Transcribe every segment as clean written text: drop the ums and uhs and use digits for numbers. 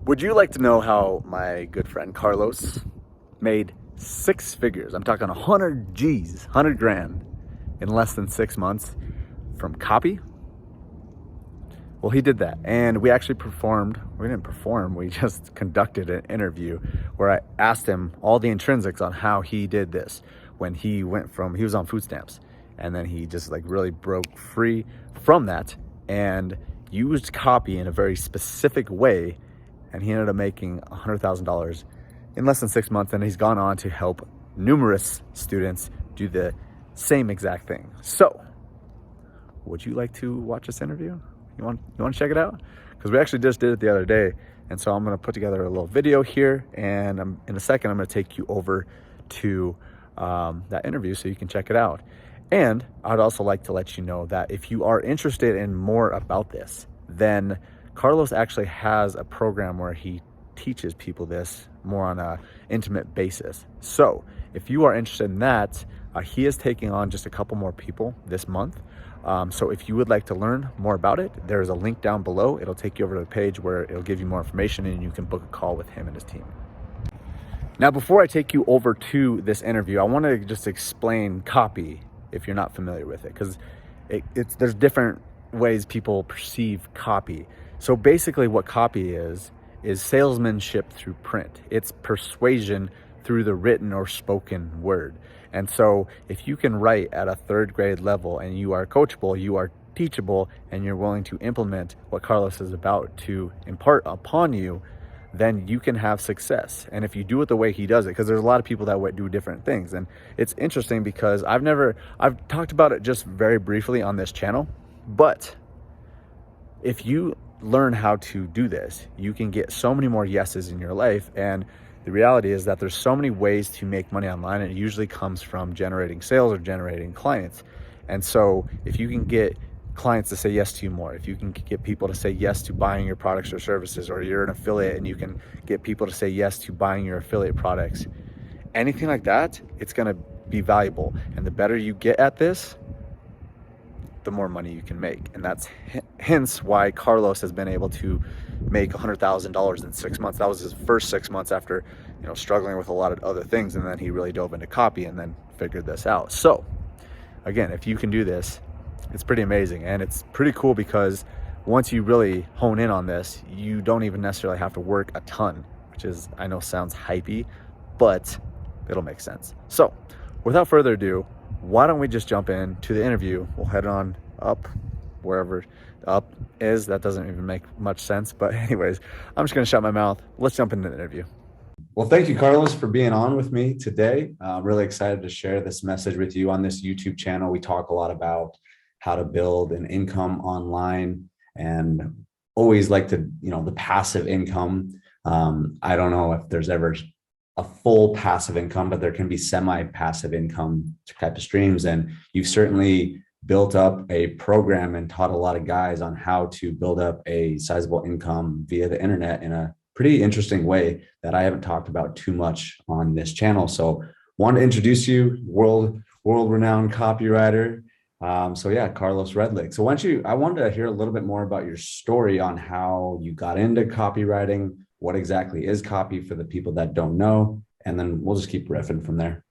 Would you like to know how my good friend Carlos made six figures? I'm talking 100 G's, 100 grand in less than 6 months from copy? Well, he did that. And we actually we didn't perform, we just conducted an interview where I asked him all the intrinsics on how he did this when he was on food stamps. And then he just like really broke free from that and used copy in a very specific way. And he ended up making $100,000 in less than 6 months. And he's gone on to help numerous students do the same exact thing. So, would you like to watch this interview? You want to check it out? Because we actually just did it the other day. And so I'm going to put together a little video here. And in a second, I'm going to take you over to that interview so you can check it out. And I'd also like to let you know that if you are interested in more about this, then Carlos actually has a program where he teaches people this more on an intimate basis. So if you are interested in that, he is taking on just a couple more people this month. So if you would like to learn more about it, there's a link down below. It'll take you over to the page where it'll give you more information and you can book a call with him and his team. Now, before I take you over to this interview, I want to just explain copy if you're not familiar with it, because there's different ways people perceive copy. So basically what copy is salesmanship through print. It's persuasion through the written or spoken word. And so if you can write at a third grade level and you are coachable, you are teachable, and you're willing to implement what Carlos is about to impart upon you, then you can have success. And if you do it the way he does it, because there's a lot of people that do different things. And it's interesting because I've talked about it just very briefly on this channel, but if you learn how to do this, you can get so many more yeses in your life. And the reality is that there's so many ways to make money online, and it usually comes from generating sales or generating clients. And so if you can get clients to say yes to you more, if you can get people to say yes to buying your products or services, or you're an affiliate and you can get people to say yes to buying your affiliate products, anything like that, it's going to be valuable. And the better you get at this, the more money you can make. And that's hence why Carlos has been able to make $100,000 in 6 months. That was his first 6 months after, struggling with a lot of other things. And then he really dove into copy and then figured this out. So again, if you can do this, it's pretty amazing. And it's pretty cool because once you really hone in on this, you don't even necessarily have to work a ton, which I know sounds hypey, but it'll make sense. So without further ado, why don't we just jump into the interview? We'll head on up, wherever up is. That doesn't even make much sense. But anyways, I'm just going to shut my mouth. Let's jump into the interview. Well, thank you, Carlos, for being on with me today. I'm really excited to share this message with you on this YouTube channel. We talk a lot about how to build an income online and always like the passive income. I don't know if there's ever a full passive income, but there can be semi-passive income type of streams. And you've certainly built up a program and taught a lot of guys on how to build up a sizable income via the internet in a pretty interesting way that I haven't talked about too much on this channel. So want to introduce you, world-renowned copywriter. Carlos Redlick. So I wanted to hear a little bit more about your story on how you got into copywriting. What exactly is copy for the people that don't know? And then we'll just keep riffing from there.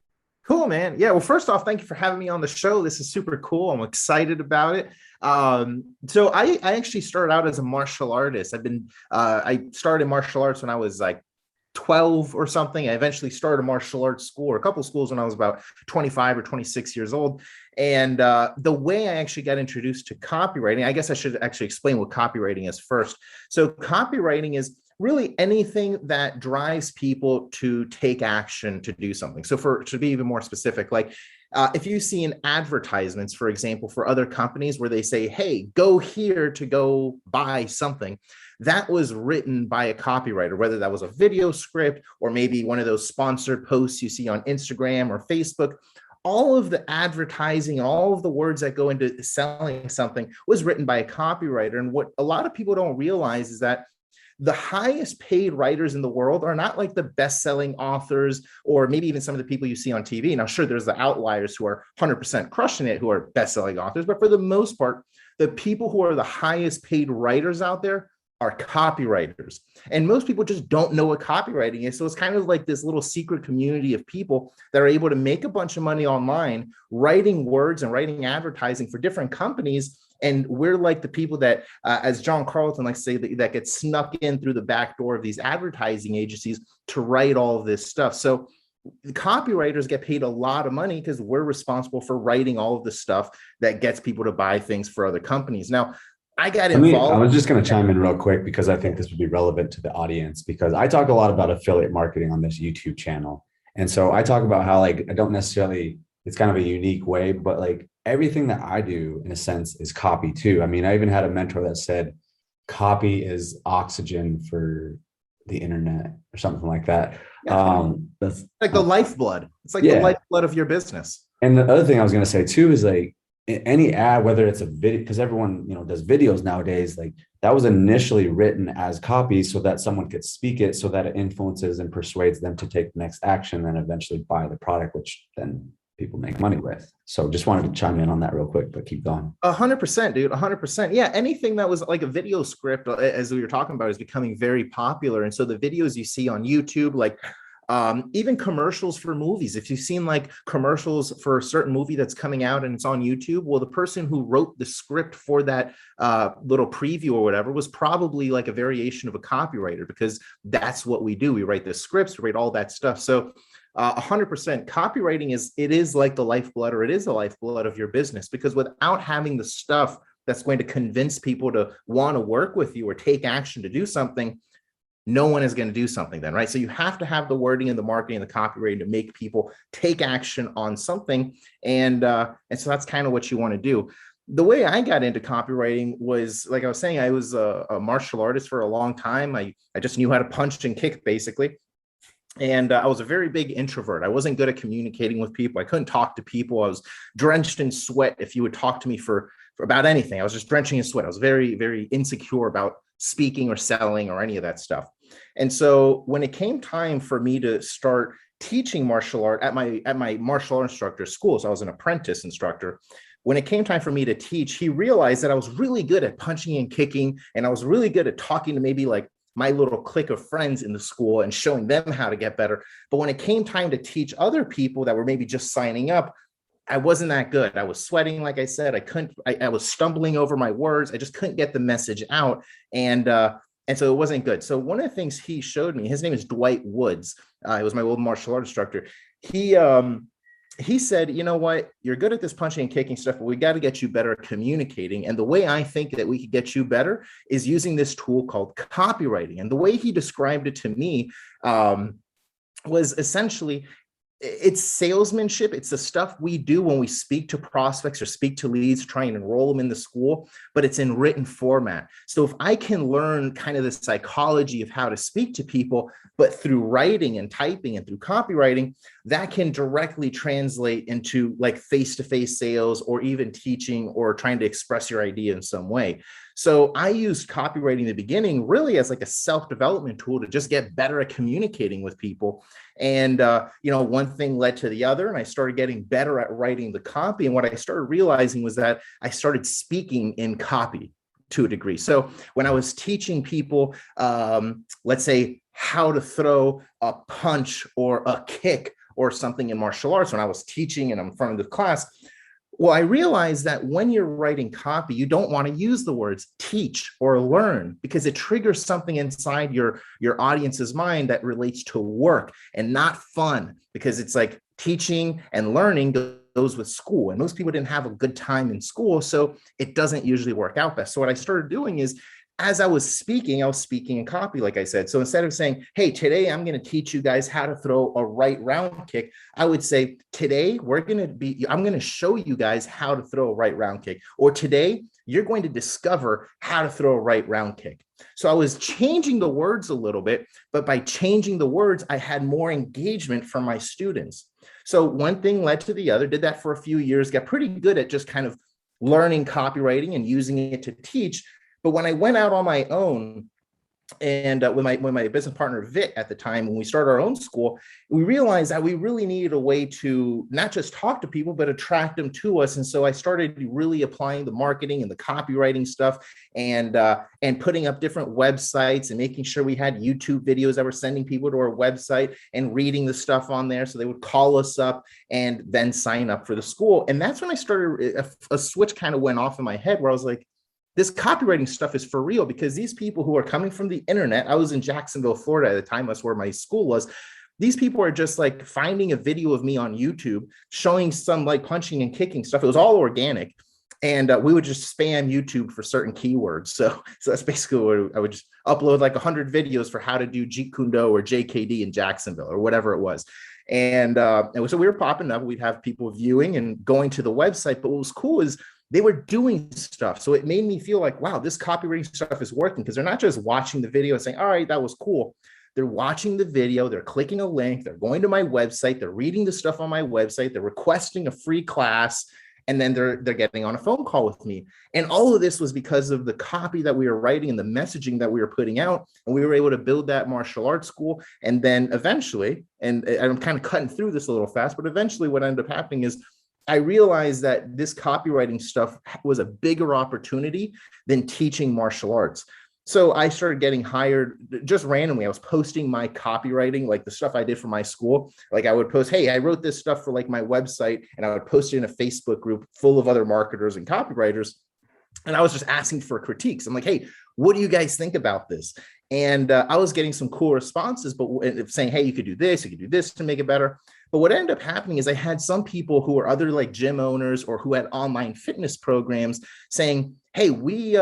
Cool, man. Yeah. Well, first off, thank you for having me on the show. This is super cool. I'm excited about it. So I actually started out as a martial artist. I started martial arts when I was like 12 or something. I eventually started a martial arts school, or a couple of schools, when I was about 25 or 26 years old. And the way I actually got introduced to copywriting, I guess I should actually explain what copywriting is first. So copywriting is really anything that drives people to take action to do something. So to be even more specific, like if you see in advertisements, for example, for other companies where they say, hey, go here to go buy something, that was written by a copywriter, whether that was a video script or maybe one of those sponsored posts you see on Instagram or Facebook. All of the advertising and all of the words that go into selling something was written by a copywriter. And what a lot of people don't realize is that the highest paid writers in the world are not like the best-selling authors or maybe even some of the people you see on TV. Now, sure, there's the outliers who are 100% crushing it, who are best-selling authors, but for the most part, the people who are the highest paid writers out there are copywriters. And most people just don't know what copywriting is. So it's kind of like this little secret community of people that are able to make a bunch of money online, writing words and writing advertising for different companies. And we're like the people that, as John Carlton likes to say, that get snuck in through the back door of these advertising agencies to write all of this stuff. So the copywriters get paid a lot of money because we're responsible for writing all of the stuff that gets people to buy things for other companies. Now, I got involved. I was just going to chime in real quick because I think this would be relevant to the audience, because I talk a lot about affiliate marketing on this YouTube channel. And so I talk about how, like, I don't necessarily, it's kind of a unique way, but like everything that I do in a sense is copy too. I mean, I even had a mentor that said copy is oxygen for the internet or something like that. Yeah. That's like the lifeblood. It's like the lifeblood of your business. And the other thing I was going to say too is, like, any ad, whether it's a video, because everyone, does videos nowadays, like that was initially written as copy so that someone could speak it, so that it influences and persuades them to take the next action and eventually buy the product, which then people make money with. So just wanted to chime in on that real quick, but keep going. 100%, dude. 100%. Yeah. Anything that was like a video script, as we were talking about, is becoming very popular. And so the videos you see on YouTube, like, even commercials for movies. If you've seen like commercials for a certain movie that's coming out and it's on YouTube, well, the person who wrote the script for that little preview or whatever was probably like a variation of a copywriter, because that's what we do. We write the scripts, we write all that stuff. So 100% copywriting is like the lifeblood, or it is the lifeblood of your business, because without having the stuff that's going to convince people to want to work with you or take action to do something, no one is going to do something then, right? So you have to have the wording and the marketing and the copywriting to make people take action on something. And so that's kind of what you want to do. The way I got into copywriting was, like I was saying, I was a martial artist for a long time. I just knew how to punch and kick, basically. And I was a very big introvert. I wasn't good at communicating with people. I couldn't talk to people. I was drenched in sweat if you would talk to me for about anything. I was just drenching in sweat. I was very, very insecure about speaking or selling or any of that stuff. And so when it came time for me to start teaching martial art at my martial art instructor school, so I was an apprentice instructor. When it came time for me to teach, he realized that I was really good at punching and kicking, and I was really good at talking to maybe like my little clique of friends in the school and showing them how to get better. But when it came time to teach other people that were maybe just signing up, I wasn't that good. I was sweating, like I said. I was stumbling over my words. I just couldn't get the message out. And so it wasn't good. So one of the things he showed me, his name is Dwight Woods. He was my old martial art instructor. He said, you know what, you're good at this punching and kicking stuff, but we got to get you better at communicating. And the way I think that we could get you better is using this tool called copywriting. And the way he described it to me was essentially, it's salesmanship. It's the stuff we do when we speak to prospects or speak to leads, try and enroll them in the school, but it's in written format. So if I can learn kind of the psychology of how to speak to people, but through writing and typing and through copywriting, that can directly translate into like face-to-face sales, or even teaching or trying to express your idea in some way. So I used copywriting in the beginning really as like a self-development tool to just get better at communicating with people. And, one thing led to the other, and I started getting better at writing the copy. And what I started realizing was that I started speaking in copy to a degree. So when I was teaching people, let's say how to throw a punch or a kick or something in martial arts, when I was teaching and I'm in front of the class, well, I realized that when you're writing copy, you don't want to use the words teach or learn, because it triggers something inside your audience's mind that relates to work and not fun, because it's like teaching and learning goes with school. And most people didn't have a good time in school, so it doesn't usually work out best. So what I started doing is, as I was speaking in copy, like I said. So instead of saying, hey, today I'm going to teach you guys how to throw a right round kick, I would say, today I'm going to show you guys how to throw a right round kick. Or today you're going to discover how to throw a right round kick. So I was changing the words a little bit, but by changing the words, I had more engagement from my students. So one thing led to the other, did that for a few years, got pretty good at just kind of learning copywriting and using it to teach. But when I went out on my own, And with my business partner Vic at the time, when we started our own school, we realized that we really needed a way to not just talk to people but attract them to us. And so I started really applying the marketing and the copywriting stuff, and putting up different websites and making sure we had YouTube videos that were sending people to our website and reading the stuff on there, so they would call us up and then sign up for the school. And that's when I started, a switch kind of went off in my head where I was like, this copywriting stuff is for real, because these people who are coming from the internet, I was in Jacksonville, Florida at the time, that's where my school was. These people are just like finding a video of me on YouTube, showing some like punching and kicking stuff. It was all organic. And we would just spam YouTube for certain keywords. So that's basically what I would just upload, like 100 videos for how to do Jeet Kune Do or JKD in Jacksonville or whatever it was. And so we were popping up. We'd have people viewing and going to the website. But what was cool is they were doing stuff. So it made me feel like, wow, this copywriting stuff is working, because they're not just watching the video and saying, all right, that was cool. They're watching the video, they're clicking a link, they're going to my website, they're reading the stuff on my website, they're requesting a free class, and then they're getting on a phone call with me. And all of this was because of the copy that we were writing and the messaging that we were putting out. And we were able to build that martial arts school. And then eventually, and I'm kind of cutting through this a little fast, but eventually what ended up happening is I realized that this copywriting stuff was a bigger opportunity than teaching martial arts. So I started getting hired just randomly. I was posting my copywriting, like the stuff I did for my school. Like I would post, hey, I wrote this stuff for like my website, and I would post it in a Facebook group full of other marketers and copywriters. And I was just asking for critiques. I'm like, hey, what do you guys think about this? And I was getting some cool responses, but saying, hey, you could do this to make it better. But what ended up happening is I had some people who were other like gym owners or who had online fitness programs saying, hey, we'd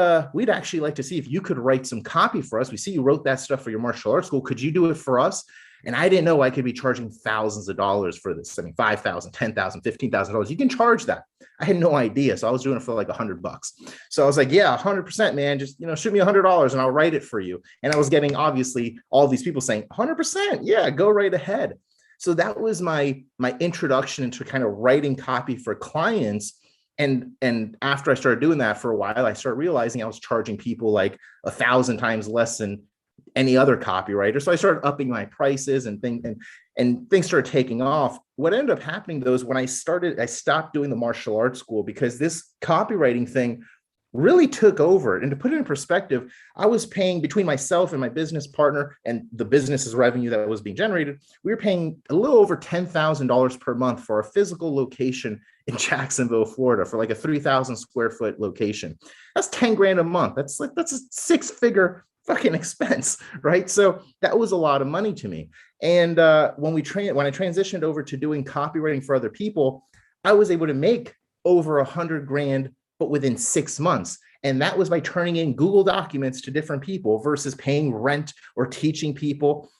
actually like to see if you could write some copy for us. We see you wrote that stuff for your martial arts school. Could you do it for us? And I didn't know I could be charging thousands of dollars for this. I mean, $5,000, $10,000, $15,000. You can charge that. I had no idea. So I was doing it for like $100. So I was like, yeah, 100%, man. Just, shoot me $100 and I'll write it for you. And I was getting obviously all these people saying 100%. Yeah, go right ahead. So that was my introduction into kind of writing copy for clients. And after I started doing that for a while, I started realizing I was charging people like 1,000 times less than any other copywriter. So I started upping my prices and things started taking off. What ended up happening though is when I stopped doing the martial arts school, because this copywriting thing really took over. And to put it in perspective, I was paying, between myself and my business partner and the business's revenue that was being generated, we were paying a little over $10,000 per month for a physical location in Jacksonville, Florida, for like a 3,000 square foot location. That's 10 grand a month. That's a 6-figure fucking expense, right? So that was a lot of money to me. And when I transitioned over to doing copywriting for other people, I was able to make over 100 grand, but within 6 months. And that was by turning in Google documents to different people versus paying rent or teaching people.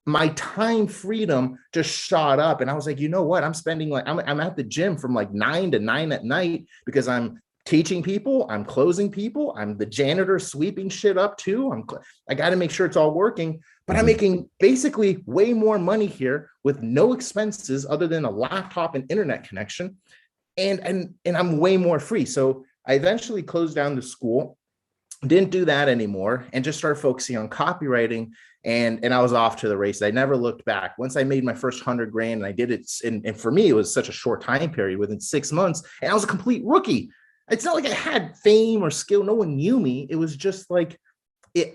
My time freedom just shot up. And I was like, you know what? I'm spending I'm at the gym from like 9 to 9 at night because I'm teaching people, I'm closing people, I'm the janitor sweeping shit up too. I got to make sure it's all working, but I'm making basically way more money here with no expenses other than a laptop and internet connection. And I'm way more free. So I eventually closed down the school, didn't do that anymore, and just started focusing on copywriting. And I was off to the races. I never looked back. Once I made my first 100 grand, and I did it, and for me, it was such a short time period within 6 months, and I was a complete rookie. It's not like I had fame or skill. No one knew me. It was just like,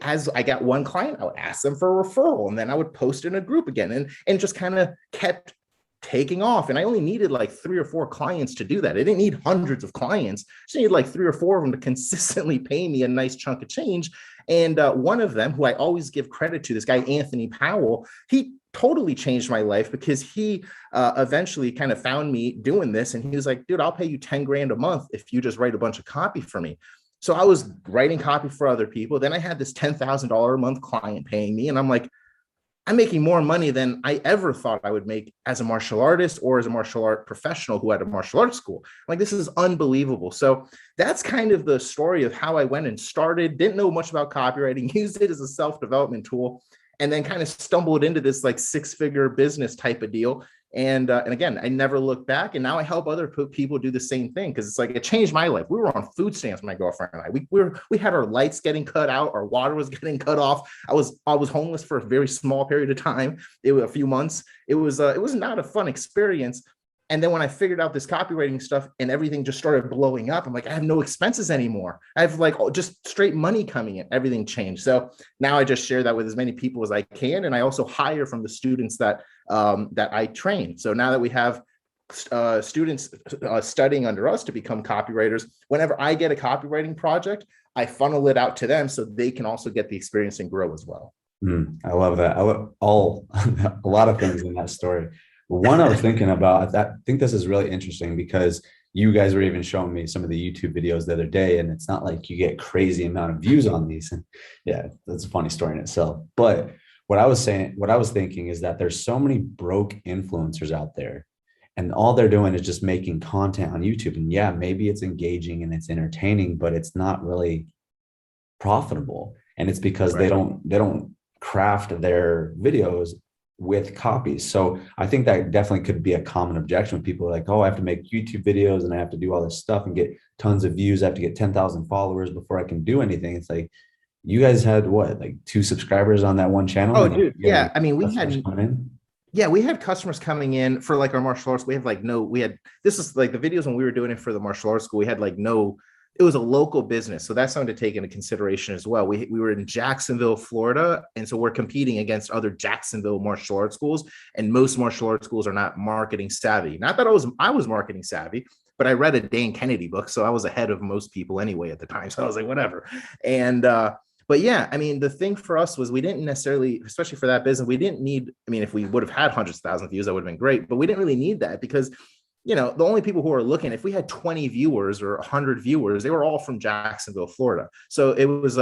as I got one client, I would ask them for a referral, and then I would post in a group again, and just kind of kept taking off. And I only needed like 3 or 4 clients to do that. I didn't need hundreds of clients. I just needed like 3 or 4 of them to consistently pay me a nice chunk of change. And one of them, who I always give credit to, this guy, Anthony Powell, he totally changed my life, because he eventually kind of found me doing this. And he was like, dude, I'll pay you 10 grand a month if you just write a bunch of copy for me. So I was writing copy for other people. Then I had this $10,000 a month client paying me. And I'm like, I'm making more money than I ever thought I would make as a martial artist or as a martial art professional who had a martial arts school. Like, this is unbelievable. So that's kind of the story of how I went and started, didn't know much about copywriting, used it as a self-development tool, and then kind of stumbled into this like 6-figure business type of deal. And again, I never looked back. And now I help other people do the same thing, because it's like, it changed my life. We were on food stamps, my girlfriend and I. We had our lights getting cut out, our water was getting cut off. I was homeless for a very small period of time. It was a few months. It was not a fun experience. And then when I figured out this copywriting stuff and everything just started blowing up, I'm like, I have no expenses anymore. I have like just straight money coming in. Everything changed. So now I just share that with as many people as I can. And I also hire from the students that I train. So now that we have students studying under us to become copywriters, whenever I get a copywriting project, I funnel it out to them so they can also get the experience and grow as well. I love that. I love a lot of things in that story. One I was thinking about, I think this is really interesting because you guys were even showing me some of the YouTube videos the other day, and it's not like you get crazy amount of views on these. And yeah, that's a funny story in itself. But what I was thinking is that there's so many broke influencers out there, and all they're doing is just making content on YouTube. And yeah, maybe it's engaging and it's entertaining, but it's not really profitable. And it's because they don't craft their videos with copies. So I think that definitely could be a common objection when people are like, oh, I have to make YouTube videos and I have to do all this stuff and get tons of views. I have to get 10,000 followers before I can do anything. It's like, you guys had what, like 2 subscribers on that one channel? Oh, dude. Yeah. I mean, we had customers coming in for like our martial arts. This is like the videos when we were doing it for the martial arts school, we had like it was a local business. So that's something to take into consideration as well. We were in Jacksonville, Florida. And so we're competing against other Jacksonville martial arts schools. And most martial arts schools are not marketing savvy. Not that I was marketing savvy, but I read a Dan Kennedy book. So I was ahead of most people anyway at the time. So I was like, whatever. And, but yeah, I mean, the thing for us was we didn't necessarily, especially for that business, we didn't need, I mean, if we would have had hundreds of thousands of views, that would have been great, but we didn't really need that because the only people who are looking, if we had 20 viewers or 100 viewers, they were all from Jacksonville, Florida. So it was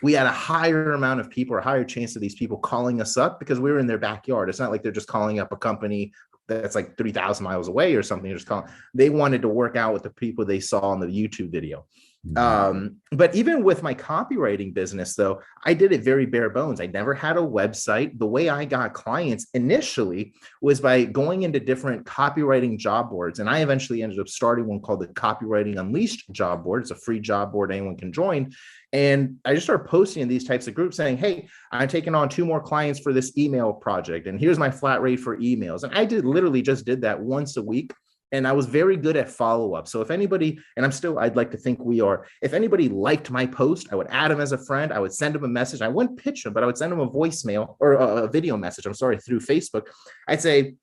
we had a higher amount of people, or a higher chance of these people calling us up because we were in their backyard. It's not like they're just calling up a company that's like 3,000 miles away or something. They're just calling. They wanted to work out with the people they saw in the YouTube video. But even with my copywriting business, though, I did it very bare bones. I never had a website. The way I got clients initially was by going into different copywriting job boards. And I eventually ended up starting one called the Copywriting Unleashed job board. It's a free job board anyone can join. And I just started posting in these types of groups saying, hey, I'm taking on 2 more clients for this email project. And here's my flat rate for emails. And I literally just did that once a week. And I was very good at follow-up. So if anybody, and I'd like to think we are, if anybody liked my post, I would add them as a friend. I would send them a message. I wouldn't pitch them, but I would send them a voicemail or a video message, through Facebook. I'd say,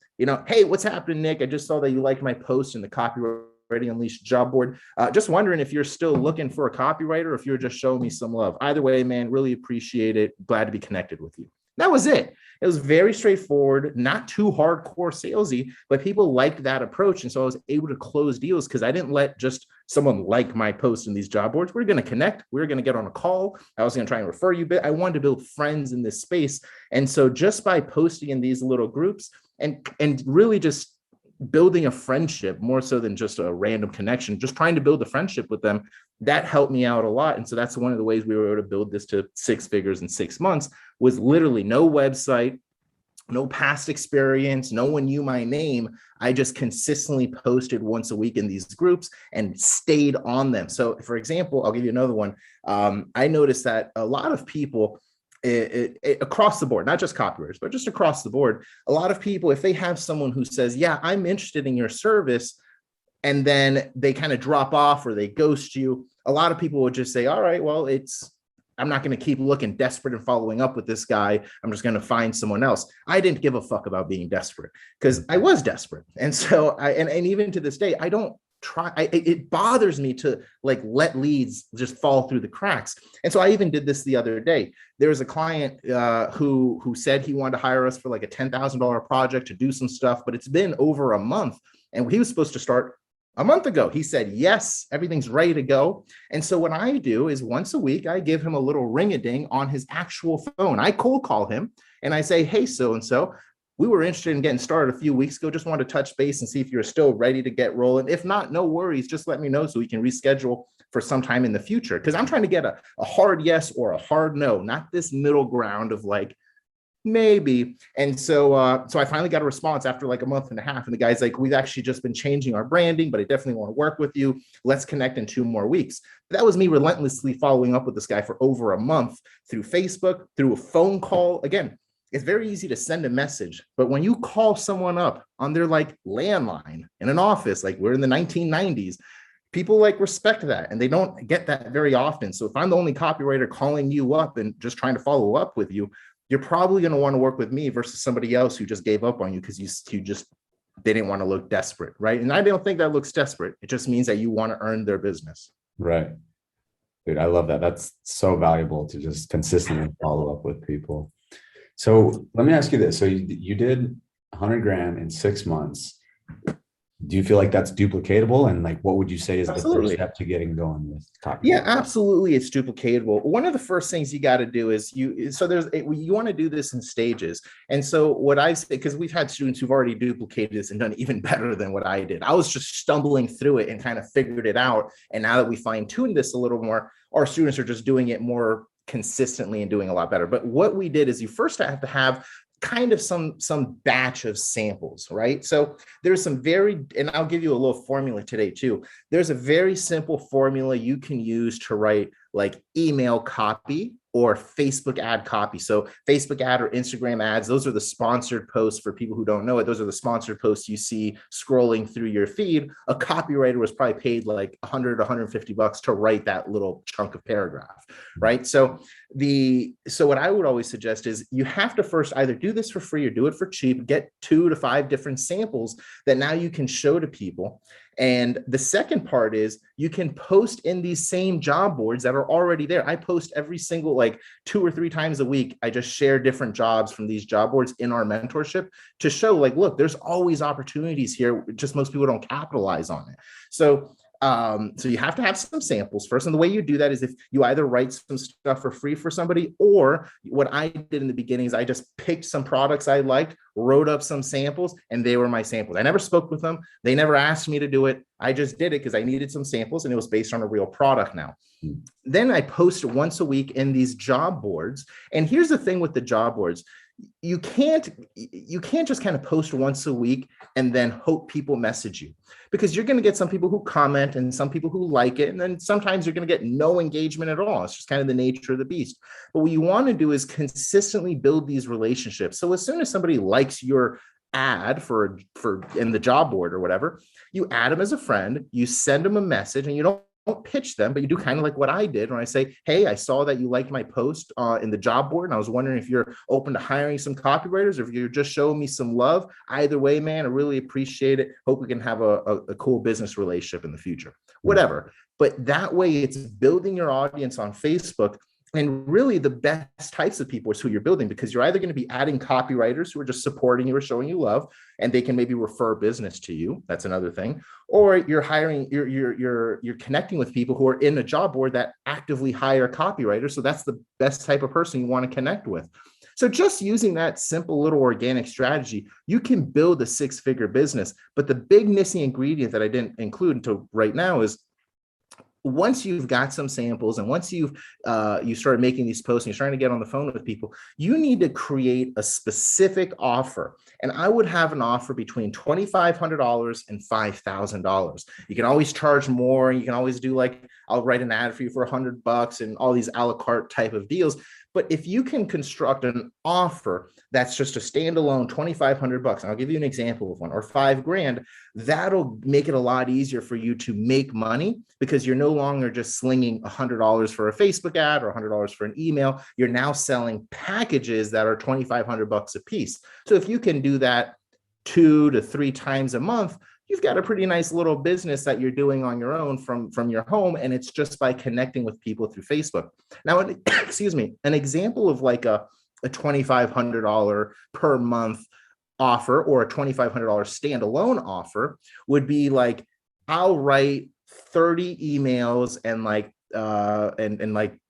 hey, what's happening, Nick? I just saw that you liked my post in the Copywriting Unleashed job board. Just wondering if you're still looking for a copywriter or if you're just showing me some love. Either way, man, really appreciate it. Glad to be connected with you. That was it. It was very straightforward, not too hardcore salesy, but people liked that approach. And so I was able to close deals because I didn't let just someone like my post in these job boards. We're going to connect. We're going to get on a call. I was going to try and refer you. But I wanted to build friends in this space. And so just by posting in these little groups and really just building a friendship more so than just a random connection, just trying to build a friendship with them, that helped me out a lot. And so that's one of the ways we were able to build this to 6 figures in 6 months, was literally no website, no past experience, no one knew my name. I just consistently posted once a week in these groups and stayed on them. So for example, I'll give you another one. I noticed that a lot of people across the board, not just copywriters, but just across the board, a lot of people, if they have someone who says, yeah, I'm interested in your service, and then they kind of drop off or they ghost you, a lot of people would just say, all right, well, I'm not going to keep looking desperate and following up with this guy. I'm just going to find someone else. I didn't give a fuck about being desperate because I was desperate. And so and even to this day, I don't try. It bothers me to let leads just fall through the cracks. And so I even did this the other day. There was a client who said he wanted to hire us for like a $10,000 project to do some stuff, but it's been over a month and he was supposed to start a month ago. He said, yes, everything's ready to go. And so what I do is once a week, I give him a little ring-a-ding on his actual phone. I cold call him and I say, hey, so-and-so, we were interested in getting started a few weeks ago. Just wanted to touch base and see if you're still ready to get rolling. If not, no worries. Just let me know so we can reschedule for some time in the future. Because I'm trying to get a hard yes or a hard no, not this middle ground of maybe. And so I finally got a response after like a month and a half. And the guy's like, we've actually just been changing our branding, but I definitely want to work with you. Let's connect in 2 more weeks. That was me relentlessly following up with this guy for over a month through Facebook, through a phone call. Again, it's very easy to send a message, but when you call someone up on their like landline in an office, like we're in the 1990s, people like respect that, and they don't get that very often. So if I'm the only copywriter calling you up and just trying to follow up with you, you're probably going to want to work with me versus somebody else who just gave up on you because you just didn't want to look desperate, right? And I don't think that looks desperate. It just means that you want to earn their business. Right. Dude, I love that. That's so valuable to just consistently follow up with people. So let me ask you this. So you did 100 grand in 6 months. Do you feel like that's duplicatable? And like, what would you say is the first step to getting going with copy? Yeah, absolutely. It's duplicatable. One of the first things you got to do is you want to do this in stages. And so what I say, because we've had students who've already duplicated this and done even better than what I did. I was just stumbling through it and kind of figured it out. And now that we fine tuned this a little more, our students are just doing it more consistently and doing a lot better. But what we did is you first have to have kind of some batch of samples, right? So there's some and I'll give you a little formula today too. There's a very simple formula you can use to write like email copy or Facebook ad copy. So Facebook ad or Instagram ads, those are the sponsored posts. For people who don't know it, those are the sponsored posts you see scrolling through your feed. A copywriter was probably paid like $100, $150 to write that little chunk of paragraph, right? So what I would always suggest is you have to first either do this for free or do it for cheap, get 2 to 5 different samples that now you can show to people. And the second part is you can post in these same job boards that are already there. I post every single, like 2 or 3 times a week. I just share different jobs from these job boards in our mentorship to show like, look, there's always opportunities here. Just most people don't capitalize on it. So you have to have some samples first. And the way you do that is if you either write some stuff for free for somebody, or what I did in the beginning is I just picked some products I liked, wrote up some samples, and they were my samples. I never spoke with them. They never asked me to do it. I just did it because I needed some samples and it was based on a real product now. Then I post once a week in these job boards. And here's the thing with the job boards. You can't just kind of post once a week and then hope people message you, because you're going to get some people who comment and some people who like it. And then sometimes you're going to get no engagement at all. It's just kind of the nature of the beast. But what you want to do is consistently build these relationships. So as soon as somebody likes your ad for in the job board or whatever, you add them as a friend, you send them a message, and you don't pitch them, but you do kind of like what I did when I say, hey, I saw that you liked my post in the job board, and I was wondering if you're open to hiring some copywriters, or if you're just showing me some love. Either way, man, I really appreciate it. Hope we can have a cool business relationship in the future, whatever. But that way it's building your audience on Facebook. And really the best types of people is who you're building, because you're either going to be adding copywriters who are just supporting you or showing you love, and they can maybe refer business to you. That's another thing. Or you're hiring, you're connecting with people who are in a job board that actively hire copywriters. So that's the best type of person you want to connect with. So just using that simple little organic strategy, you can build a 6-figure business. But the big missing ingredient that I didn't include until right now is, once you've got some samples and once you started making these posts and you're starting to get on the phone with people, you need to create a specific offer. And I would have an offer between $2,500 and $5,000. You can always charge more. You can always do like, I'll write an ad for you for $100 and all these a la carte type of deals. But if you can construct an offer that's just a standalone $2,500, and I'll give you an example of one, or $5,000, that'll make it a lot easier for you to make money, because you're no longer just slinging $100 for a Facebook ad or $100 for an email. You're now selling packages that are $2,500 a piece. So if you can do that 2 to 3 times a month, you've got a pretty nice little business that you're doing on your own from your home. And it's just by connecting with people through Facebook. Now, excuse me, an example of like a $2,500 per month offer or a $2,500 standalone offer would be like, I'll write 30 emails and like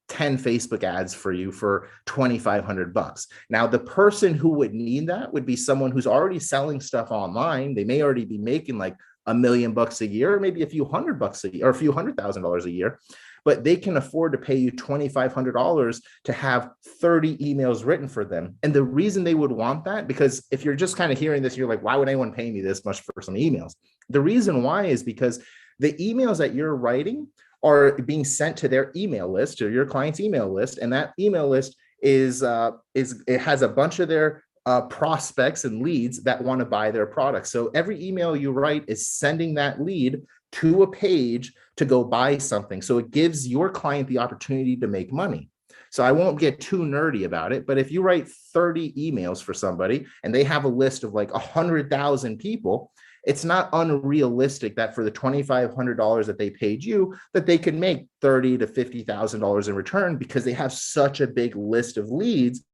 10 Facebook ads for you for $2,500. Now, the person who would need that would be someone who's already selling stuff online. They may already be making like $1 million a year, or maybe a few $100 a year, or a few $100,000 a year. but they can afford to pay you $2,500 to have 30 emails written for them. And the reason they would want that, because if you're just kind of hearing this, you're like, why would anyone pay me this much for some emails? The reason why is because the emails that you're writing are being sent to their email list, or your client's email list, and that email list it has a bunch of their prospects and leads that want to buy their products. So every email you write is sending that lead to a page to go buy something. So it gives your client the opportunity to make money. So I won't get too nerdy about it, but if you write 30 emails for somebody and they have a list of like 100,000 people, it's not unrealistic that for the $2,500 that they paid you, that they could make $30,000 to $50,000 in return, because they have such a big list of leads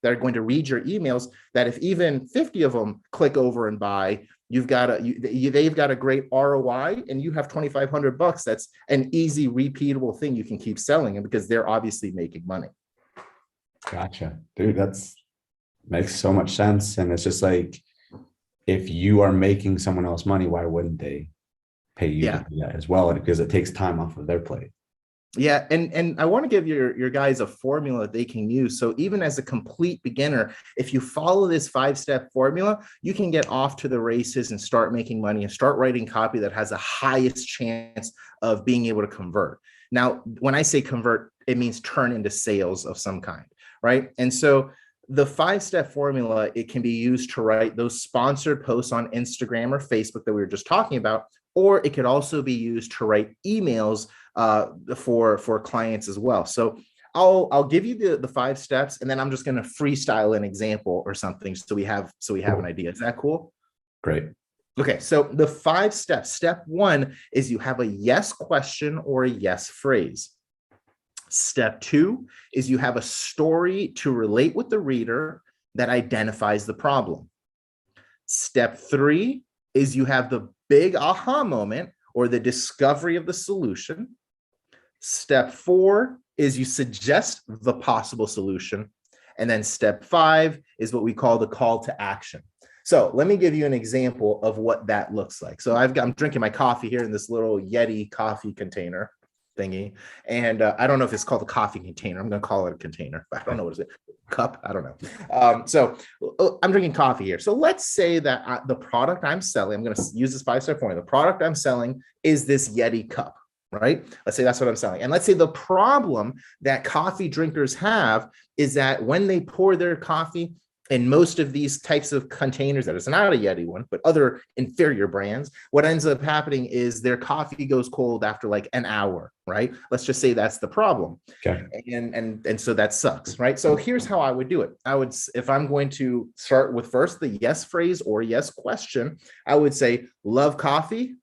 that are going to read your emails, that if even 50 of them click over and buy, they've got a great ROI, and you have $2,500. That's an easy, repeatable thing you can keep selling, and because they're obviously making money. Gotcha, dude. Makes so much sense. And it's just like, if you are making someone else money, why wouldn't they pay you to do that as well? Because it takes time off of their plate. Yeah. And I want to give your guys a formula that they can use. So even as a complete beginner, if you follow this 5-step formula, you can get off to the races and start making money and start writing copy that has the highest chance of being able to convert. Now, when I say convert, it means turn into sales of some kind, right? And so the 5-step formula, it can be used to write those sponsored posts on Instagram or Facebook that we were just talking about, or it could also be used to write emails for clients as well. So I'll give you the 5 steps, and then I'm just going to freestyle an example or something so we have an idea. Is that cool? Great. Okay, so the 5 steps. Step 1 is you have a yes question or a yes phrase. Step 2 is you have a story to relate with the reader that identifies the problem. Step 3 is you have the big aha moment or the discovery of the solution. Step 4 is you suggest the possible solution. And then step 5 is what we call the call to action. So let me give you an example of what that looks like. So I'm drinking my coffee here in this little Yeti coffee container thingy. And I don't know if it's called a coffee container. I'm going to call it a container. I don't know what is it. Cup? I don't know. So I'm drinking coffee here. So let's say that the product I'm selling, I'm going to use this 5-step formula. The product I'm selling is this Yeti cup, right? Let's say that's what I'm selling. And let's say the problem that coffee drinkers have is that when they pour their coffee in most of these types of containers, that is not a Yeti one, but other inferior brands, what ends up happening is their coffee goes cold after like an hour, right? Let's just say that's the problem. Okay. And so that sucks, right? So here's how I would do it. If I'm going to start with first the yes phrase or yes question, I would say, love coffee?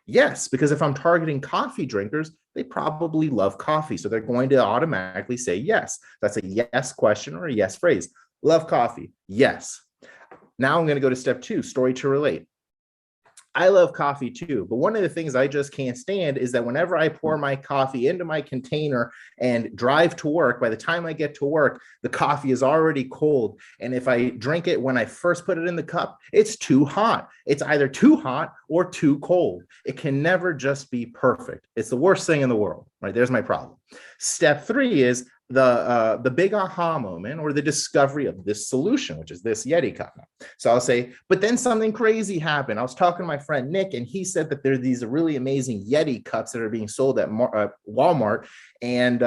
Yes, because if I'm targeting coffee drinkers, they probably love coffee. So they're going to automatically say yes. That's a yes question or a yes phrase. Love coffee. Yes. Now I'm going to go to step 2, story to relate. I love coffee too, but one of the things I just can't stand is that whenever I pour my coffee into my container and drive to work, by the time I get to work, the coffee is already cold. And if I drink it when I first put it in the cup, it's too hot. It's either too hot or too cold. It can never just be perfect. It's the worst thing in the world, right? There's my problem. Step 3 is the big aha moment or the discovery of this solution, which is this Yeti cup. So I'll say, but then something crazy happened. I was talking to my friend Nick, and he said that there are these really amazing Yeti cups that are being sold at Walmart, and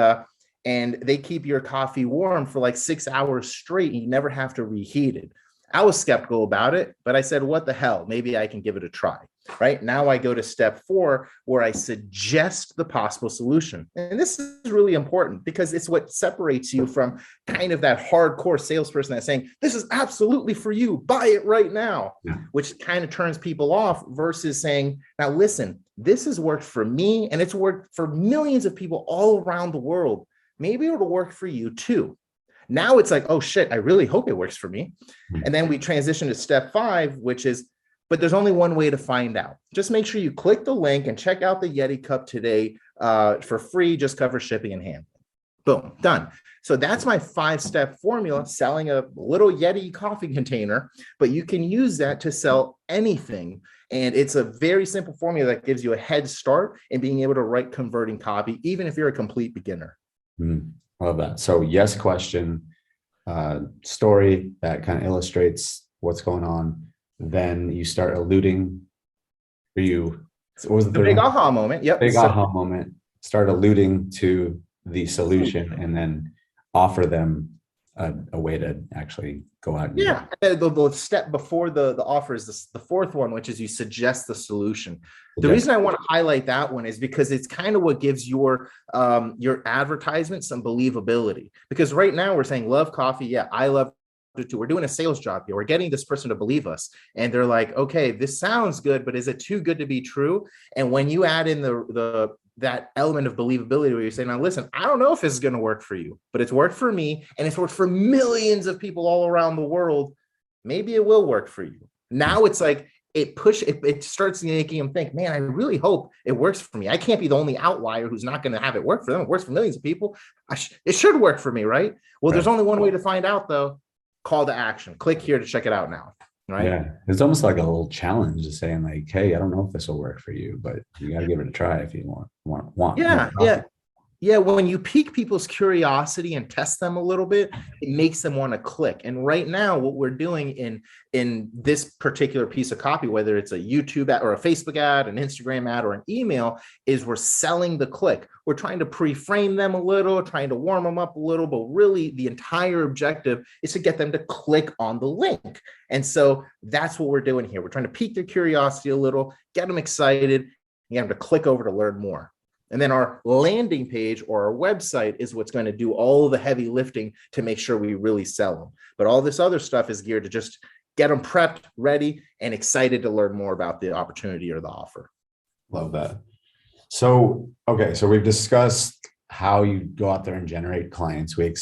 they keep your coffee warm for like 6 hours straight, and you never have to reheat it. I was skeptical about it, but I said, what the hell? Maybe I can give it a try. Right now, I go to step 4, where I suggest the possible solution. And this is really important because it's what separates you from kind of that hardcore salesperson that's saying, this is absolutely for you, buy it right now, which kind of turns people off versus saying, now listen, this has worked for me and it's worked for millions of people all around the world. Maybe it'll work for you too. Now it's like, oh shit, I really hope it works for me. And then we transition to step 5, which is, but there's only one way to find out. Just make sure you click the link and check out the Yeti cup today for free. Just cover shipping and handling. Boom, done. So that's my 5-step formula, selling a little Yeti coffee container, but you can use that to sell anything. And it's a very simple formula that gives you a head start in being able to write converting copy, even if you're a complete beginner. Love that. So yes, question, story that kind of illustrates what's going on. Then you start alluding, what was the The third big one? aha moment. Yep. Big aha moment. Start alluding to the solution and then offer them a way to actually go out. Yeah. The step before the offer is the fourth one, which is you suggest the solution. The reason I want to highlight that one is because it's kind of what gives your advertisement some believability. Because right now we're saying love coffee. Yeah, I love it too. We're doing a sales job here. We're getting this person to believe us. And they're like, okay, this sounds good, but is it too good to be true? And when you add in that element of believability where you're saying, now listen, I don't know if this is going to work for you, but it's worked for me and it's worked for millions of people all around the world. Maybe it will work for you. Now it's like it starts making them think, man, I really hope it works for me. I can't be the only outlier who's not going to have it work for them. It works for millions of people. It should work for me, right? Well, There's only one way to find out though. Call to action. Click here to check it out now. Right. Yeah. It's almost like a little challenge to saying like, hey, I don't know if this will work for you, but you got to give it a try if you want. Yeah. Yeah. Yeah. When you pique people's curiosity and test them a little bit, it makes them want to click. And right now, what we're doing in this particular piece of copy, whether it's a YouTube ad or a Facebook ad, an Instagram ad, or an email, is we're selling the click. We're trying to pre-frame them a little, trying to warm them up a little, but really the entire objective is to get them to click on the link. And so that's what we're doing here. We're trying to pique their curiosity a little, get them excited, and get them to click over to learn more. And then our landing page or our website is what's going to do all the heavy lifting to make sure we really sell them. But all this other stuff is geared to just get them prepped, ready, and excited to learn more about the opportunity or the offer. Love that. So, okay. So we've discussed how you go out there and generate clients. We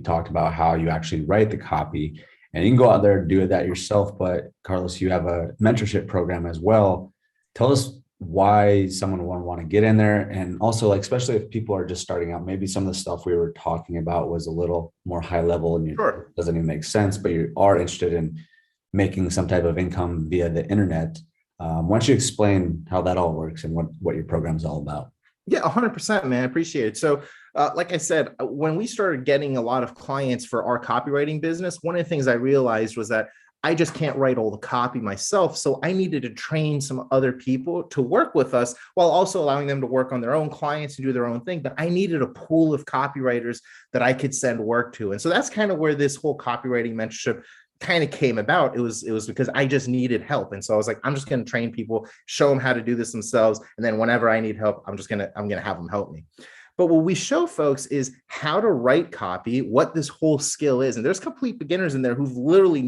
talked about how you actually write the copy, and you can go out there and do that yourself. But Carlos, you have a mentorship program as well. Tell us why someone would want to get in there. And also, like, especially if people are just starting out, maybe some of the stuff we were talking about was a little more high level and it doesn't even make sense, but you are interested in making some type of income via the internet. Why don't you explain how that all works and what your program is all about? Yeah, 100%, man. I appreciate it. So, like I said, when we started getting a lot of clients for our copywriting business, one of the things I realized was that I just can't write all the copy myself. So I needed to train some other people to work with us while also allowing them to work on their own clients and do their own thing. But I needed a pool of copywriters that I could send work to. And so that's kind of where this whole copywriting mentorship kind of came about. It was because I just needed help. And so I was like, I'm just going to train people, show them how to do this themselves. And then whenever I need help, I'm going to have them help me. But what we show folks is how to write copy, what this whole skill is. And there's complete beginners in there who've literally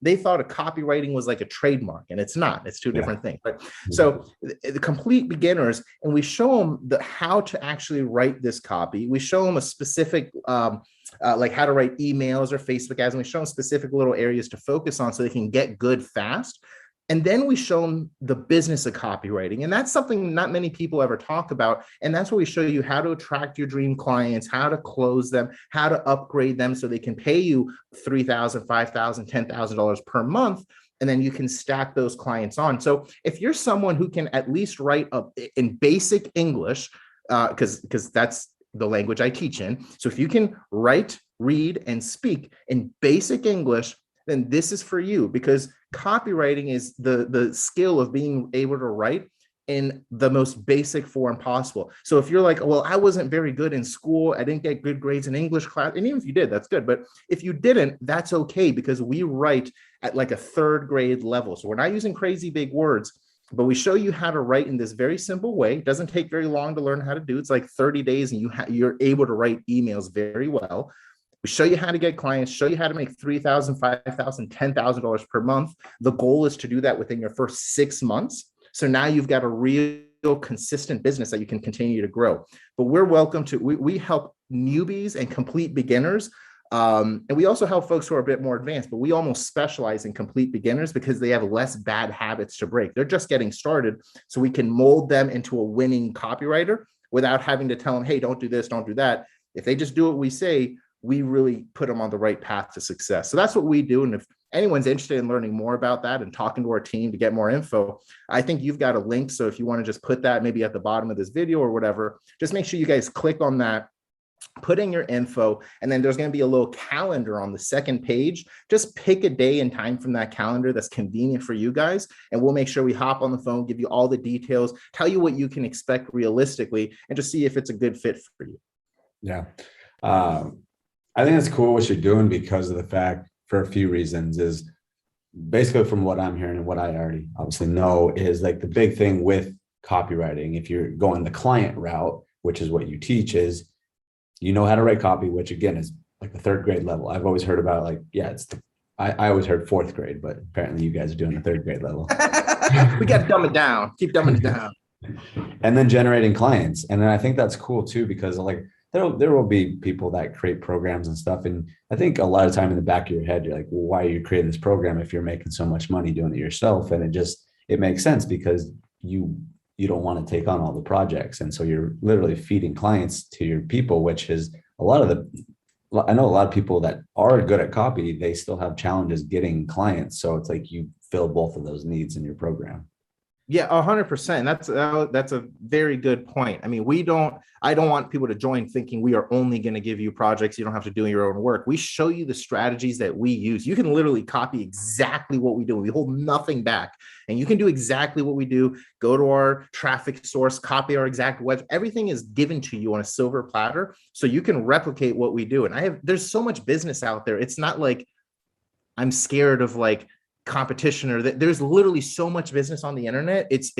they thought a copywriting was like a trademark, and it's not. It's two different things. Right? So the complete beginners, and we show them how to actually write this copy. We show them a specific, like how to write emails or Facebook ads, and we show them specific little areas to focus on so they can get good fast. And then we show them the business of copywriting. And that's something not many people ever talk about. And that's where we show you how to attract your dream clients, how to close them, how to upgrade them so they can pay you $3,000, $5,000, $10,000 per month. And then you can stack those clients on. So if you're someone who can at least write in basic English, because that's the language I teach in. So if you can write, read, and speak in basic English, then this is for you, because copywriting is the skill of being able to write in the most basic form possible. So if you're like, well, I wasn't very good in school, I didn't get good grades in English class, and even if you did, that's good. But if you didn't, that's okay, because we write at like a third grade level. So we're not using crazy big words, but we show you how to write in this very simple way. It doesn't take very long to learn how to do. It's like 30 days and you're able to write emails very well. We show you how to get clients, show you how to make $3,000, $5,000, $10,000 per month. The goal is to do that within your first 6 months. So now you've got a real consistent business that you can continue to grow. But we help newbies and complete beginners. And we also help folks who are a bit more advanced, but we almost specialize in complete beginners because they have less bad habits to break. They're just getting started. So we can mold them into a winning copywriter without having to tell them, hey, don't do this, don't do that. If they just do what we say, we really put them on the right path to success. So that's what we do. And if anyone's interested in learning more about that and talking to our team to get more info, I think you've got a link. So if you want to just put that maybe at the bottom of this video or whatever, just make sure you guys click on that, put in your info, and then there's going to be a little calendar on the second page. Just pick a day and time from that calendar that's convenient for you guys, and we'll make sure we hop on the phone, give you all the details, tell you what you can expect realistically, and just see if it's a good fit for you. Yeah. I think it's cool what you're doing because of the fact, for a few reasons, is basically from what I'm hearing and what I already obviously know, is like the big thing with copywriting, if you're going the client route, which is what you teach, is you know how to write copy, which again is like the third grade level. I've always heard about like, yeah, I always heard fourth grade, but apparently you guys are doing the third grade level. We got to dumb it down, keep dumbing it down. And then generating clients. And then I think that's cool too, because like there will be people that create programs and stuff. And I think a lot of time in the back of your head, you're like, well, why are you creating this program if you're making so much money doing it yourself? And it makes sense because you don't want to take on all the projects. And so you're literally feeding clients to your people, which is I know a lot of people that are good at copy, they still have challenges getting clients. So it's like you fill both of those needs in your program. Yeah, 100%. That's a very good point. I mean, I don't want people to join thinking we are only going to give you projects. You don't have to do your own work. We show you the strategies that we use. You can literally copy exactly what we do. We hold nothing back, and you can do exactly what we do. Go to our traffic source, copy our exact web. Everything is given to you on a silver platter, so you can replicate what we do. And there's so much business out there. It's not like I'm scared of like competition, or that there's literally so much business on the internet. It's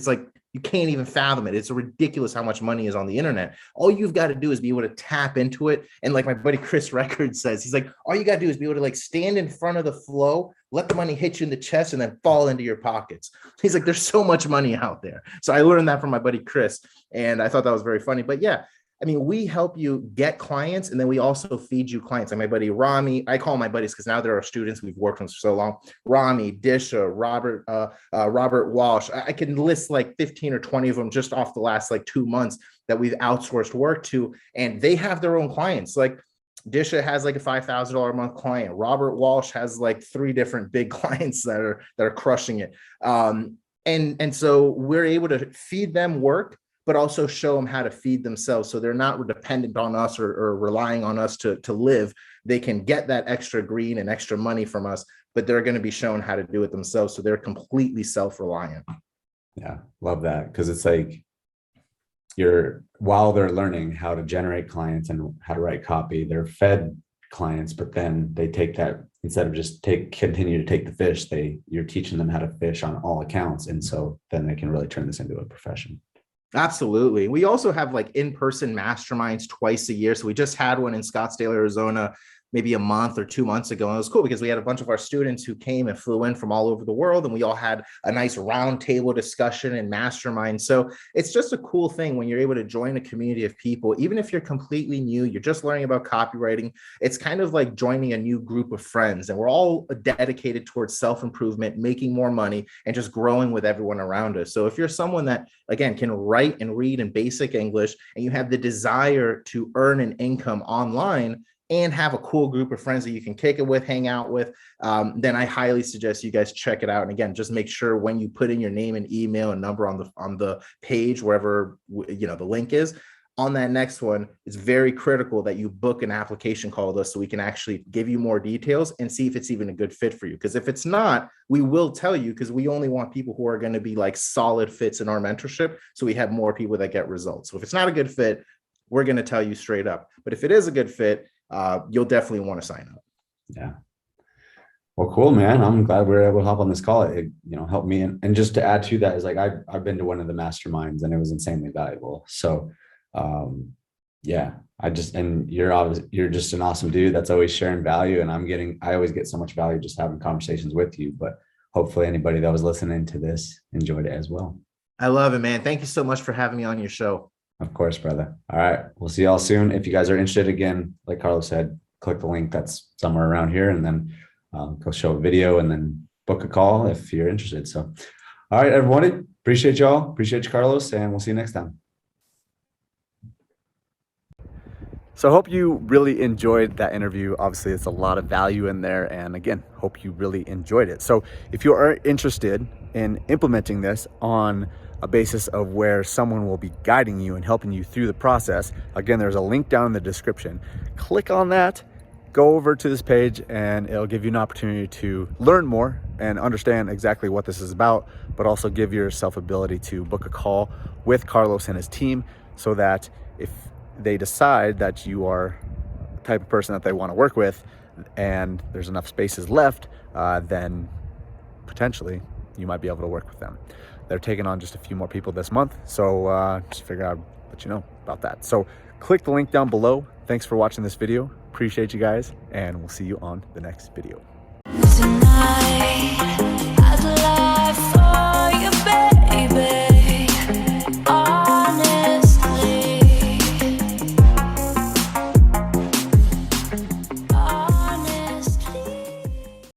like you can't even fathom it. It's ridiculous how much money is on the internet. All you've got to do is be able to tap into it. And like my buddy Chris Record says, he's like, all you got to do is be able to like stand in front of the flow, let the money hit you in the chest, and then fall into your pockets. He's like, there's so much money out there. So I learned that from my buddy Chris, and I thought that was very funny. But yeah, I mean, we help you get clients, and then we also feed you clients. Like my buddy Rami, I call my buddies because now they're our students. We've worked with them for so long. Rami, Disha, Robert Walsh. I can list like 15 or 20 of them just off the last like 2 months that we've outsourced work to, and they have their own clients. Like Disha has like a $5,000 a month client. Robert Walsh has like 3 different big clients that are crushing it. And so we're able to feed them work, but also show them how to feed themselves. So they're not dependent on us or relying on us to live. They can get that extra green and extra money from us, but they're going to be shown how to do it themselves. So they're completely self-reliant. Yeah, love that. Because it's like while they're learning how to generate clients and how to write copy, they're fed clients, but then they take that, instead of just continue to take the fish, you're teaching them how to fish on all accounts. And so then they can really turn this into a profession. Absolutely. We also have like in-person masterminds twice a year. So we just had one in Scottsdale, Arizona, maybe a month or 2 months ago. And it was cool because we had a bunch of our students who came and flew in from all over the world, and we all had a nice round table discussion and mastermind. So it's just a cool thing when you're able to join a community of people, even if you're completely new, you're just learning about copywriting. It's kind of like joining a new group of friends, and we're all dedicated towards self-improvement, making more money, and just growing with everyone around us. So if you're someone that, again, can write and read in basic English, and you have the desire to earn an income online, and have a cool group of friends that you can kick it with, hang out with, then I highly suggest you guys check it out. And again, just make sure when you put in your name and email and number on the page, wherever the link is, on that next one, it's very critical that you book an application call with us so we can actually give you more details and see if it's even a good fit for you. Because if it's not, we will tell you, because we only want people who are going to be like solid fits in our mentorship. So we have more people that get results. So if it's not a good fit, we're going to tell you straight up. But if it is a good fit, you'll definitely want to sign up. Yeah. Well, cool, man. I'm glad we were able to hop on this call. It helped me. And just to add to that is like, I've been to one of the masterminds and it was insanely valuable. So, yeah, you're just an awesome dude that's always sharing value. And I always get so much value just having conversations with you, but hopefully anybody that was listening to this enjoyed it as well. I love it, man. Thank you so much for having me on your show. Of course, brother. All right. We'll see y'all soon. If you guys are interested, again, like Carlos said, click the link that's somewhere around here, and then go show a video and then book a call if you're interested. So, all right, everyone. Appreciate y'all. Appreciate you, Carlos, and we'll see you next time. So I hope you really enjoyed that interview. Obviously, it's a lot of value in there. And again, hope you really enjoyed it. So if you are interested in implementing this on a basis of where someone will be guiding you and helping you through the process, again, there's a link down in the description. Click on that, go over to this page, and it'll give you an opportunity to learn more and understand exactly what this is about, but also give yourself ability to book a call with Carlos and his team, so that if they decide that you are the type of person that they want to work with and there's enough spaces left, then potentially you might be able to work with them. They're taking on just a few more people this month, so just figure out, let you know about that. So click the link down below. Thanks for watching this video. Appreciate you guys, and we'll see you on the next video. Tonight